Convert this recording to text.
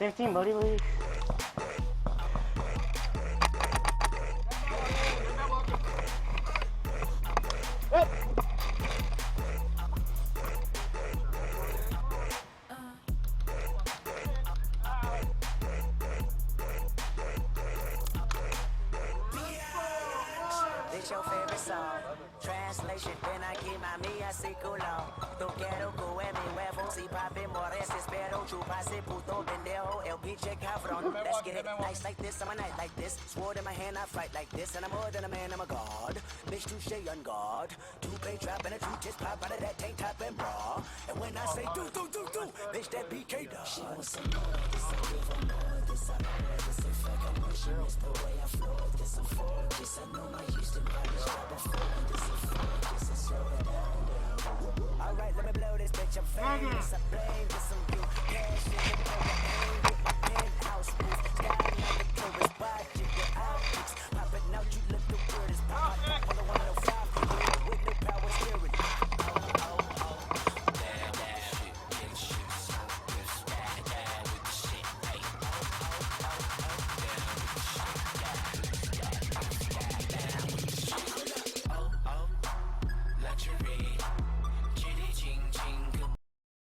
15, buddy, please. This your favorite song. Translation, ven aquí mami, así culo. Tu quiero comerme huevos y papi mores, espero chuparse puto pendejo, el pinche cabrón. Let's get it nice like this, I'm a night like this. Sword in my hand, I fight like this, and I'm more than a man, I'm a god. Bitch, touche on guard. Two-pay trap and a two-tits pop out of that tank top and bra. And when I say do, bitch, that BK dog. She wants some more, this I give her more, this I know, this is like emotion, it's the way I flow, this I'm for, this I know my Houston body shot before, this is for, this is slow it down. Alright, let me blow this bitch, I'm famous.